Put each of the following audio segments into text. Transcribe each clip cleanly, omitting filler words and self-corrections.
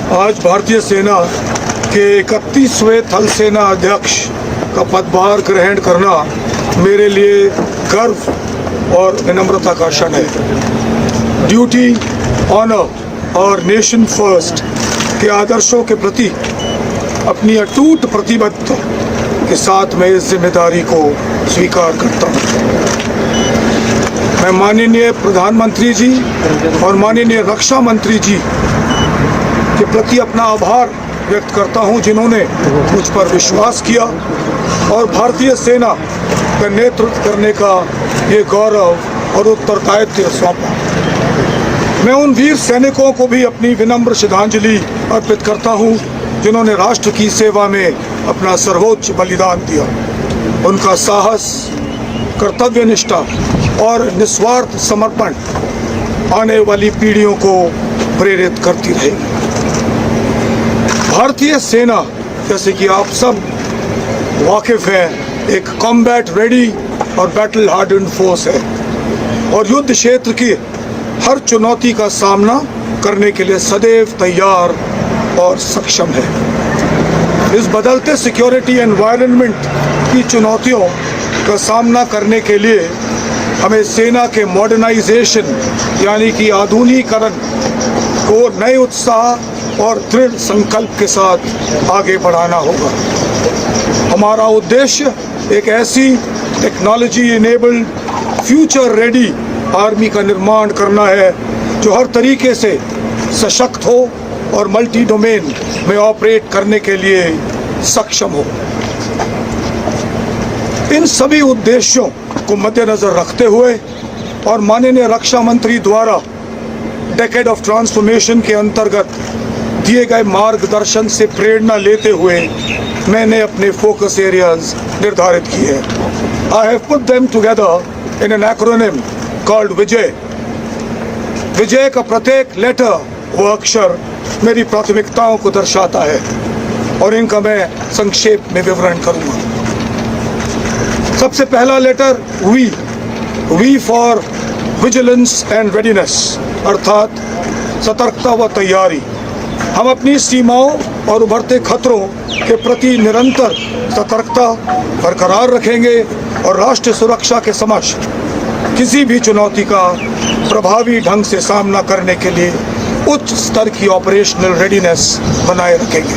आज भारतीय सेना के 31वें थल सेना अध्यक्ष का पदभार ग्रहण करना मेरे लिए गर्व और विनम्रता का क्षण है। ड्यूटी, ऑनर और नेशन फर्स्ट के आदर्शों के प्रति अपनी अटूट प्रतिबद्धता के साथ मैं इस जिम्मेदारी को स्वीकार करता हूँ। मैं माननीय प्रधानमंत्री जी और माननीय रक्षा मंत्री जी के प्रति अपना आभार व्यक्त करता हूं, जिन्होंने मुझ पर विश्वास किया और भारतीय सेना का नेतृत्व करने का ये गौरव और उत्तरदायित्व सौंपा। मैं उन वीर सैनिकों को भी अपनी विनम्र श्रद्धांजलि अर्पित करता हूं, जिन्होंने राष्ट्र की सेवा में अपना सर्वोच्च बलिदान दिया। उनका साहस, कर्तव्यनिष्ठा और निस्वार्थ समर्पण आने वाली पीढ़ियों को प्रेरित करती रहेगी। भारतीय सेना, जैसे कि आप सब वाकिफ हैं, एक कॉम्बैट रेडी और बैटल हार्डन्ड फोर्स है और युद्ध क्षेत्र की हर चुनौती का सामना करने के लिए सदैव तैयार और सक्षम है। इस बदलते सिक्योरिटी एनवायरनमेंट की चुनौतियों का सामना करने के लिए हमें सेना के मॉडर्नाइजेशन यानी कि आधुनिकीकरण को नए उत्साह और दृढ़ संकल्प के साथ आगे बढ़ाना होगा। हमारा उद्देश्य एक ऐसी technology enabled future ready army का निर्माण करना है जो हर तरीके से सशक्त हो और मल्टी डोमेन में ऑपरेट करने के लिए सक्षम हो। इन सभी उद्देश्यों को मद्देनजर रखते हुए और माननीय रक्षा मंत्री द्वारा डेकेड ऑफ ट्रांसफॉर्मेशन के अंतर्गत दिए गए मार्गदर्शन से प्रेरणा लेते हुए मैंने अपने फोकस एरियाज निर्धारित किए हैं। I have put them together in an acronym called Vijay. Vijay का प्रत्येक लेटर व अक्षर मेरी प्राथमिकताओं को दर्शाता है और इनका मैं संक्षेप में विवरण करूंगा। सबसे पहला letter V for vigilance and readiness, अर्थात सतर्कता व तैयारी। हम अपनी सीमाओं और उभरते खतरों के प्रति निरंतर सतर्कता बरकरार रखेंगे और राष्ट्रीय सुरक्षा के समक्ष किसी भी चुनौती का प्रभावी ढंग से सामना करने के लिए उच्च स्तर की ऑपरेशनल रेडीनेस बनाए रखेंगे।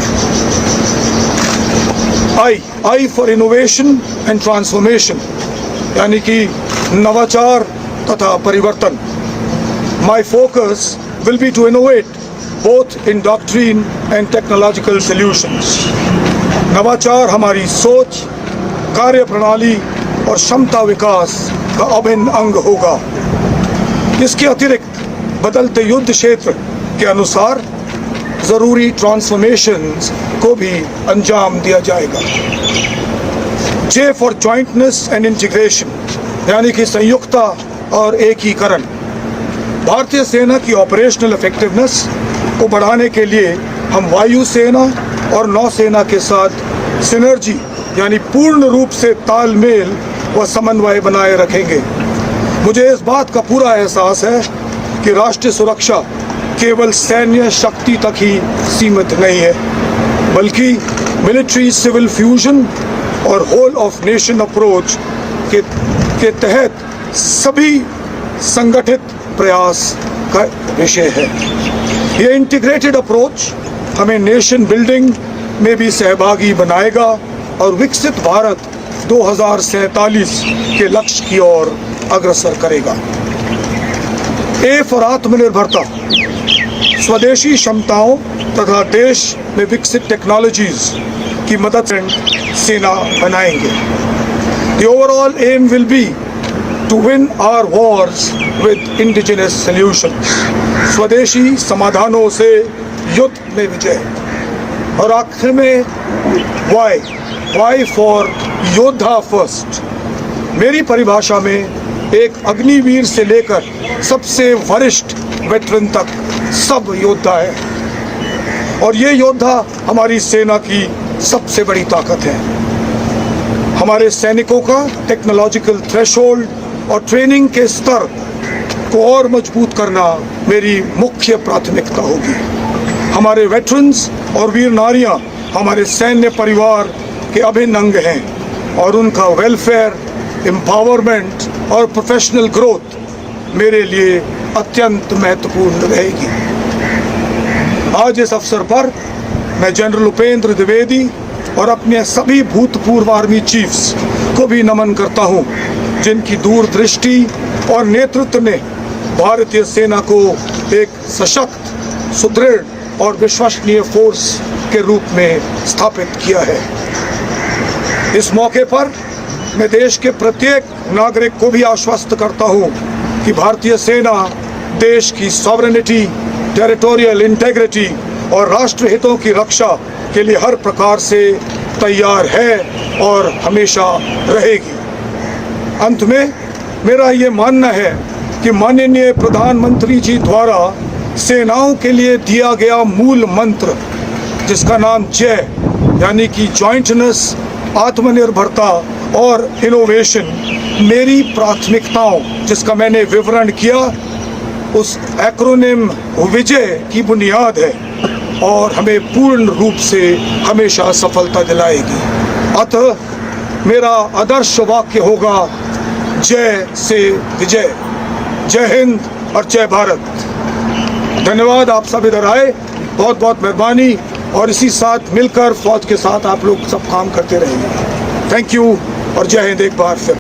I for innovation and transformation, यानी कि नवाचार तथा परिवर्तन। My focus will be to innovate both in doctrine and technological solutions. नवाचार हमारी सोच, कार्य प्रणाली और क्षमता विकास का अभिन्न अंग होगा। इसके अतिरिक्त बदलते युद्ध क्षेत्र के अनुसार जरूरी ट्रांसफॉर्मेशंस को भी अंजाम दिया जाएगा। J for jointness and integration, यानी कि संयुक्ता और एकीकरण। भारतीय सेना की ऑपरेशनल इफेक्टिवनेस को बढ़ाने के लिए हम वायुसेना और नौसेना के साथ सिनर्जी यानी पूर्ण रूप से तालमेल व समन्वय बनाए रखेंगे। मुझे इस बात का पूरा एहसास है कि राष्ट्रीय सुरक्षा केवल सैन्य शक्ति तक ही सीमित नहीं है, बल्कि मिलिट्री सिविल फ्यूजन और होल ऑफ नेशन अप्रोच के तहत सभी संगठित प्रयास का विषय है। ये इंटीग्रेटेड अप्रोच हमें नेशन बिल्डिंग में भी सहभागी बनाएगा और विकसित भारत 2047 के लक्ष्य की ओर अग्रसर करेगा। ए फॉर आत्मनिर्भरता, स्वदेशी क्षमताओं तथा देश में विकसित टेक्नोलॉजीज की मदद से सेना बनाएंगे। The overall aim will be to win our wars with indigenous solutions. स्वदेशी समाधानों से युद्ध में विजय। और आखिर में वाई फॉर योद्धा फर्स्ट। मेरी परिभाषा में एक अग्निवीर से लेकर सबसे वरिष्ठ वेटरन तक सब योद्धा है और ये योद्धा हमारी सेना की सबसे बड़ी ताकत है। हमारे सैनिकों का टेक्नोलॉजिकल थ्रेशोल्ड और ट्रेनिंग के स्तर को और मजबूत करना मेरी मुख्य प्राथमिकता होगी। हमारे वेटरन्स और वीर नारियां हमारे सैन्य परिवार के अभिन्न अंग हैं और उनका वेलफेयर, एम्पावरमेंट और प्रोफेशनल ग्रोथ मेरे लिए अत्यंत महत्वपूर्ण रहेगी। आज इस अवसर पर मैं जनरल उपेंद्र द्विवेदी और अपने सभी भूतपूर्व आर्मी चीफ्स को भी नमन करता हूं, जिनकी दूरदृष्टि और नेतृत्व ने भारतीय सेना को एक सशक्त, सुदृढ़ और विश्वसनीय फोर्स के रूप में स्थापित किया है। इस मौके पर मैं देश के प्रत्येक नागरिक को भी आश्वस्त करता हूं कि भारतीय सेना देश की सॉवरेनिटी, टेरिटोरियल इंटेग्रिटी और राष्ट्र हितों की रक्षा के लिए हर प्रकार से तैयार है और हमेशा रहेगी। अंत में मेरा ये मानना है कि माननीय प्रधानमंत्री जी द्वारा सेनाओं के लिए दिया गया मूल मंत्र, जिसका नाम जय यानी कि जॉइंटनेस, आत्मनिर्भरता और इनोवेशन, मेरी प्राथमिकताओं जिसका मैंने विवरण किया, उस एक्रोनिम विजय की बुनियाद है और हमें पूर्ण रूप से हमेशा सफलता दिलाएगी। अतः मेरा आदर्श वाक्य होगा, जय से विजय। जय हिंद और जय भारत। धन्यवाद, आप सब इधर आए, बहुत बहुत मेहरबानी। और इसी साथ मिलकर फौज के साथ आप लोग सब काम करते रहेंगे। थैंक यू और जय हिंद एक बार फिर।